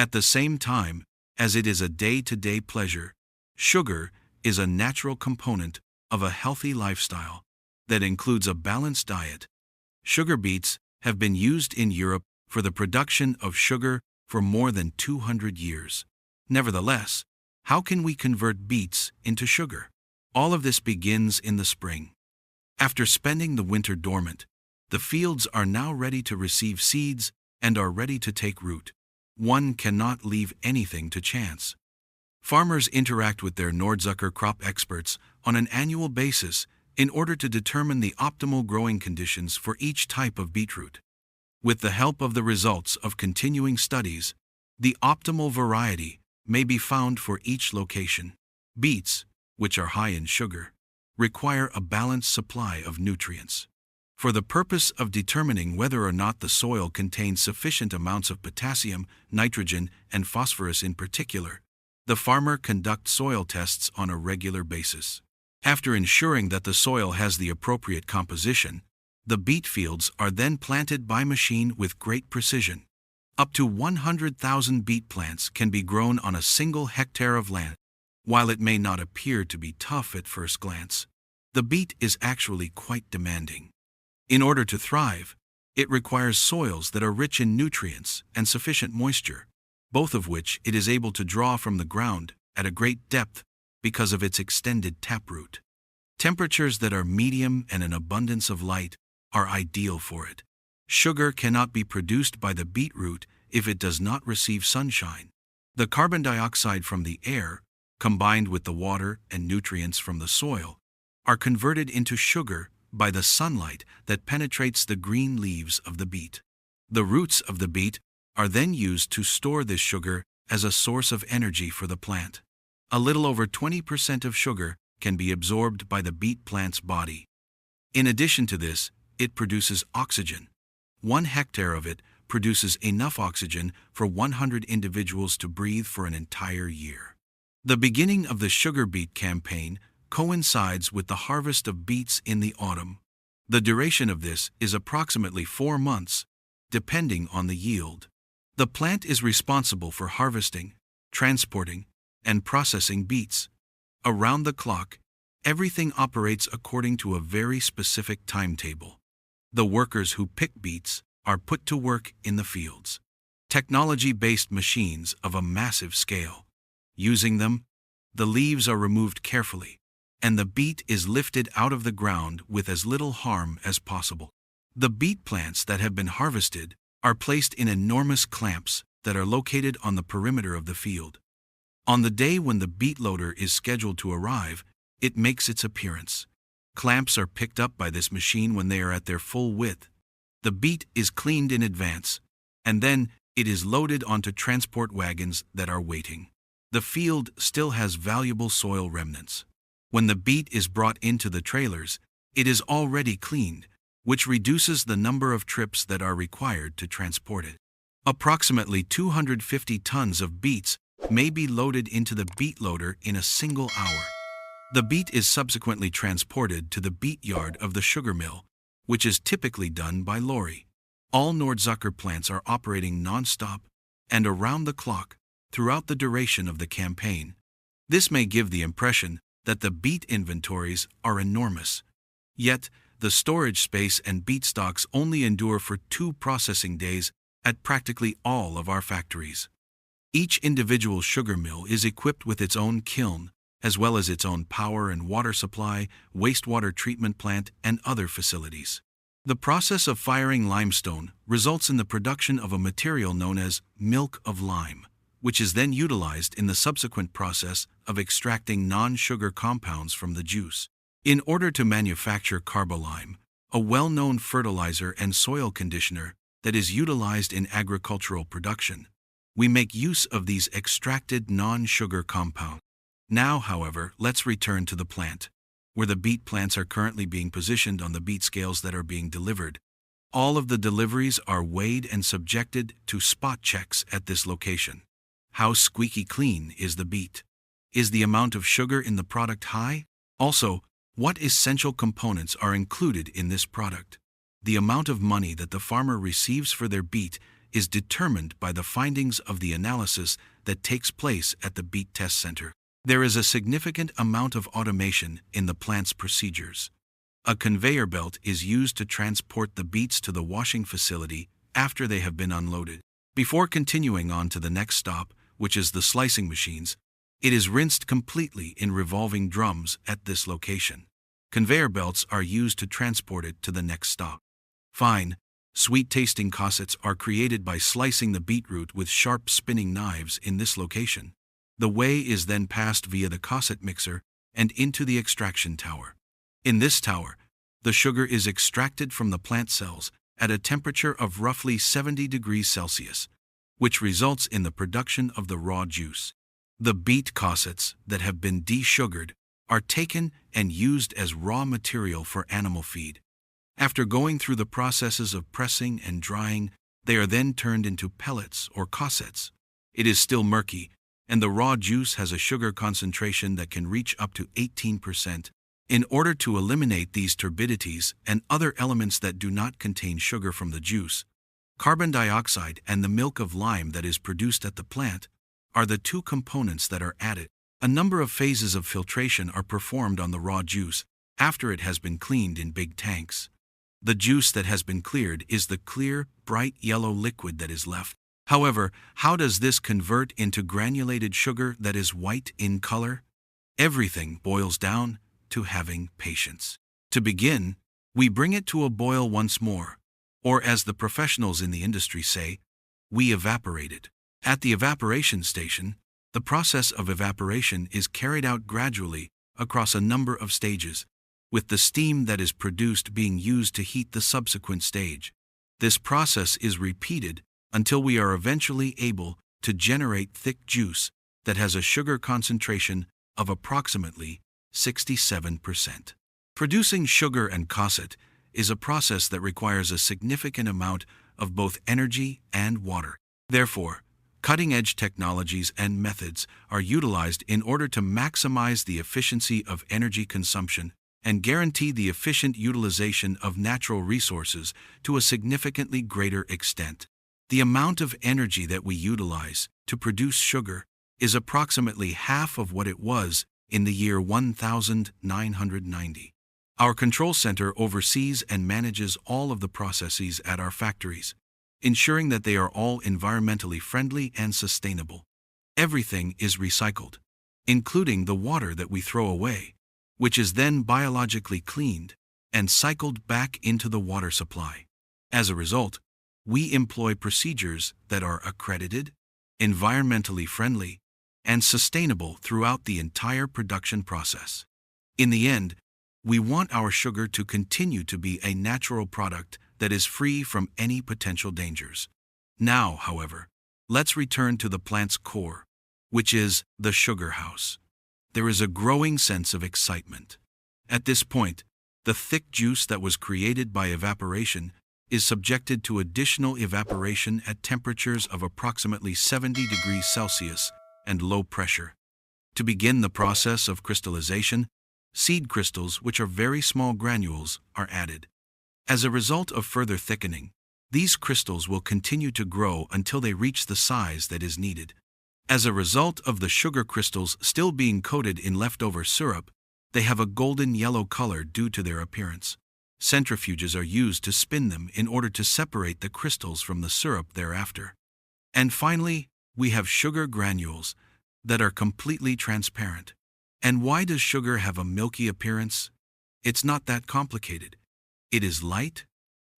At the same time, as it is a day-to-day pleasure, sugar is a natural component of a healthy lifestyle that includes a balanced diet. Sugar beets have been used in Europe for the production of sugar for more than 200 years. Nevertheless, how can we convert beets into sugar? All of this begins in the spring. After spending the winter dormant, the fields are now ready to receive seeds and are ready to take root. One cannot leave anything to chance. Farmers interact with their Nordzucker crop experts on an annual basis in order to determine the optimal growing conditions for each type of beetroot. With the help of the results of continuing studies, the optimal variety may be found for each location. Beets, which are high in sugar, require a balanced supply of nutrients. For the purpose of determining whether or not the soil contains sufficient amounts of potassium, nitrogen, and phosphorus in particular, the farmer conducts soil tests on a regular basis. After ensuring that the soil has the appropriate composition, the beet fields are then planted by machine with great precision. Up to 100,000 beet plants can be grown on a single hectare of land. While it may not appear to be tough at first glance, the beet is actually quite demanding. In order to thrive, it requires soils that are rich in nutrients and sufficient moisture, both of which it is able to draw from the ground at a great depth because of its extended taproot. Temperatures that are medium and an abundance of light are ideal for it. Sugar cannot be produced by the beetroot if it does not receive sunshine. The carbon dioxide from the air, combined with the water and nutrients from the soil, are converted into sugar by the sunlight that penetrates the green leaves of the beet. The roots of the beet are then used to store this sugar as a source of energy for the plant. A little over 20% of sugar can be absorbed by the beet plant's body. In addition to this, it produces oxygen. 1 hectare of it produces enough oxygen for 100 individuals to breathe for an entire year. The beginning of the sugar beet campaign coincides with the harvest of beets in the autumn. The duration of this is approximately 4 months, depending on the yield. The plant is responsible for harvesting, transporting, and processing beets. Around the clock, everything operates according to a very specific timetable. The workers who pick beets are put to work in the fields. Technology-based machines of a massive scale. Using them, the leaves are removed carefully, and the beet is lifted out of the ground with as little harm as possible. The beet plants that have been harvested are placed in enormous clamps that are located on the perimeter of the field. On the day when the beet loader is scheduled to arrive, it makes its appearance. Clamps are picked up by this machine when they are at their full width. The beet is cleaned in advance, and then it is loaded onto transport wagons that are waiting. The field still has valuable soil remnants. When the beet is brought into the trailers, it is already cleaned, which reduces the number of trips that are required to transport it. Approximately 250 tons of beets may be loaded into the beet loader in a single hour. The beet is subsequently transported to the beet yard of the sugar mill, which is typically done by lorry. All Nordzucker plants are operating non-stop and around the clock throughout the duration of the campaign. This may give the impression that the beet inventories are enormous. Yet, the storage space and beet stocks only endure for 2 processing days at practically all of our factories. Each individual sugar mill is equipped with its own kiln, as well as its own power and water supply, wastewater treatment plant, and other facilities. The process of firing limestone results in the production of a material known as milk of lime, which is then utilized in the subsequent process of extracting non-sugar compounds from the juice. In order to manufacture carbolime, a well-known fertilizer and soil conditioner that is utilized in agricultural production, we make use of these extracted non-sugar compounds. Now, however, let's return to the plant, where the beet plants are currently being positioned on the beet scales that are being delivered. All of the deliveries are weighed and subjected to spot checks at this location. How squeaky clean is the beet? Is the amount of sugar in the product high? Also, what essential components are included in this product? The amount of money that the farmer receives for their beet is determined by the findings of the analysis that takes place at the Beet test center. There is a significant amount of automation in the plant's procedures. A conveyor belt is used to transport the beets to the washing facility after they have been unloaded. Before continuing on to the next stop, which is the slicing machines, it is rinsed completely in revolving drums at this location. Conveyor belts are used to transport it to the next stop. Fine, sweet-tasting cossets are created by slicing the beetroot with sharp spinning knives in this location. The whey is then passed via the cosset mixer and into the extraction tower. In this tower, the sugar is extracted from the plant cells at a temperature of roughly 70 degrees Celsius, which results in the production of the raw juice. The beet cossets that have been desugared are taken and used as raw material for animal feed. After going through the processes of pressing and drying, they are then turned into pellets or cossets. It is still murky, and the raw juice has a sugar concentration that can reach up to 18%. In order to eliminate these turbidities and other elements that do not contain sugar from the juice, carbon dioxide and the milk of lime that is produced at the plant are the two components that are added. A number of phases of filtration are performed on the raw juice after it has been cleaned in big tanks. The juice that has been cleared is the clear, bright yellow liquid that is left. However, how does this convert into granulated sugar that is white in color? Everything boils down to having patience. To begin, we bring it to a boil once more, or as the professionals in the industry say, we evaporate it. At the evaporation station, the process of evaporation is carried out gradually across a number of stages, with the steam that is produced being used to heat the subsequent stage. This process is repeated until we are eventually able to generate thick juice that has a sugar concentration of approximately 67%. Producing sugar and cosset is a process that requires a significant amount of both energy and water. Therefore, cutting-edge technologies and methods are utilized in order to maximize the efficiency of energy consumption and guarantee the efficient utilization of natural resources to a significantly greater extent. The amount of energy that we utilize to produce sugar is approximately half of what it was in the year 1990. Our control center oversees and manages all of the processes at our factories, ensuring that they are all environmentally friendly and sustainable. Everything is recycled, including the water that we throw away, which is then biologically cleaned and cycled back into the water supply. As a result, we employ procedures that are accredited, environmentally friendly, and sustainable throughout the entire production process. In the end, we want our sugar to continue to be a natural product that is free from any potential dangers. Now, however, let's return to the plant's core, which is the sugar house. There is a growing sense of excitement. At this point, the thick juice that was created by evaporation is subjected to additional evaporation at temperatures of approximately 70 degrees Celsius and low pressure. To begin the process of crystallization, seed crystals, which are very small granules, are added. As a result of further thickening, these crystals will continue to grow until they reach the size that is needed. As a result of the sugar crystals still being coated in leftover syrup, they have a golden yellow color due to their appearance. Centrifuges are used to spin them in order to separate the crystals from the syrup thereafter. And finally, we have sugar granules that are completely transparent. And why does sugar have a milky appearance? It's not that complicated. It is light.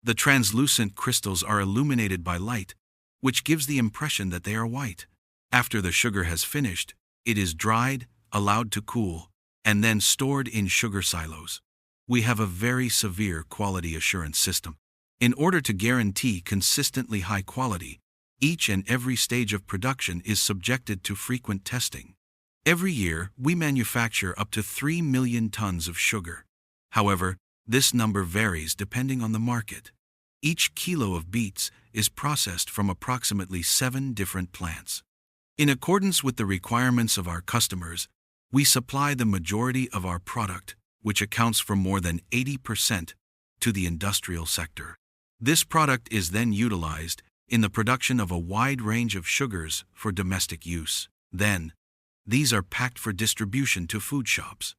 The translucent crystals are illuminated by light, which gives the impression that they are white. After the sugar has finished, it is dried, allowed to cool, and then stored in sugar silos. We have a very severe quality assurance system. In order to guarantee consistently high quality, each and every stage of production is subjected to frequent testing. Every year, we manufacture up to 3 million tons of sugar. However, this number varies depending on the market. Each kilo of beets is processed from approximately 7 different plants. In accordance with the requirements of our customers, we supply the majority of our product, which accounts for more than 80%, to the industrial sector. This product is then utilized in the production of a wide range of sugars for domestic use. Then, these are packed for distribution to food shops.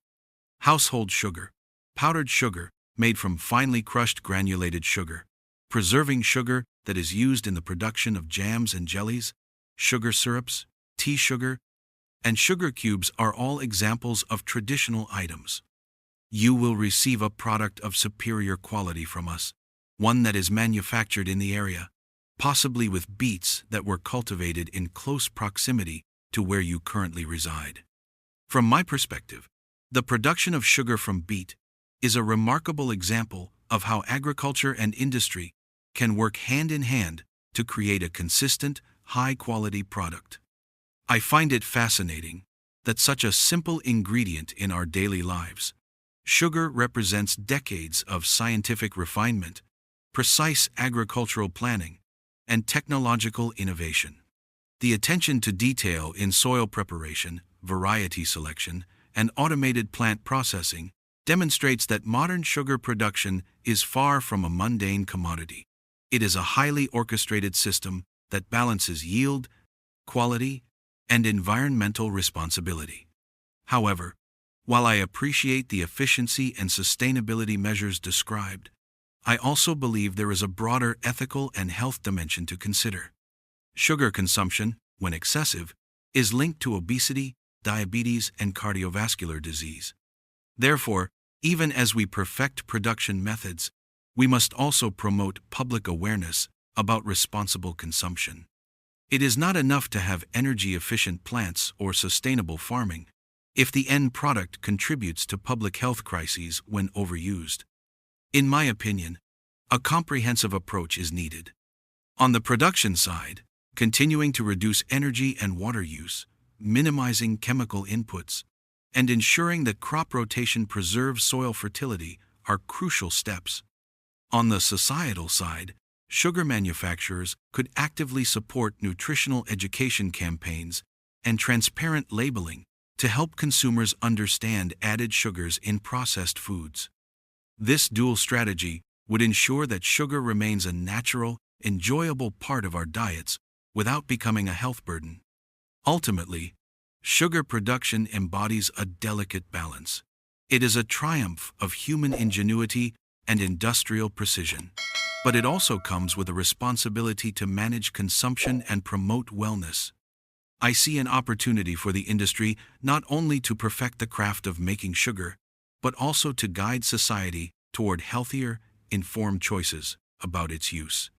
Household sugar, powdered sugar, made from finely crushed granulated sugar, preserving sugar that is used in the production of jams and jellies, sugar syrups, tea sugar, and sugar cubes are all examples of traditional items. You will receive a product of superior quality from us, one that is manufactured in the area, possibly with beets that were cultivated in close proximity to where you currently reside. From my perspective, the production of sugar from beet is a remarkable example of how agriculture and industry can work hand in hand to create a consistent, high-quality product. I find it fascinating that such a simple ingredient in our daily lives, sugar, represents decades of scientific refinement, precise agricultural planning, and technological innovation. The attention to detail in soil preparation, variety selection, and automated plant processing demonstrates that modern sugar production is far from a mundane commodity. It is a highly orchestrated system that balances yield, quality, and environmental responsibility. However, while I appreciate the efficiency and sustainability measures described, I also believe there is a broader ethical and health dimension to consider. Sugar consumption, when excessive, is linked to obesity, diabetes, and cardiovascular disease. Therefore, even as we perfect production methods, we must also promote public awareness about responsible consumption. It is not enough to have energy-efficient plants or sustainable farming if the end product contributes to public health crises when overused. In my opinion, a comprehensive approach is needed. On the production side, continuing to reduce energy and water use, minimizing chemical inputs, and ensuring that crop rotation preserves soil fertility are crucial steps. On the societal side, sugar manufacturers could actively support nutritional education campaigns and transparent labeling to help consumers understand added sugars in processed foods. This dual strategy would ensure that sugar remains a natural, enjoyable part of our diets without becoming a health burden. Ultimately, sugar production embodies a delicate balance. It is a triumph of human ingenuity and industrial precision, but it also comes with a responsibility to manage consumption and promote wellness. I see an opportunity for the industry not only to perfect the craft of making sugar, but also to guide society toward healthier, informed choices about its use.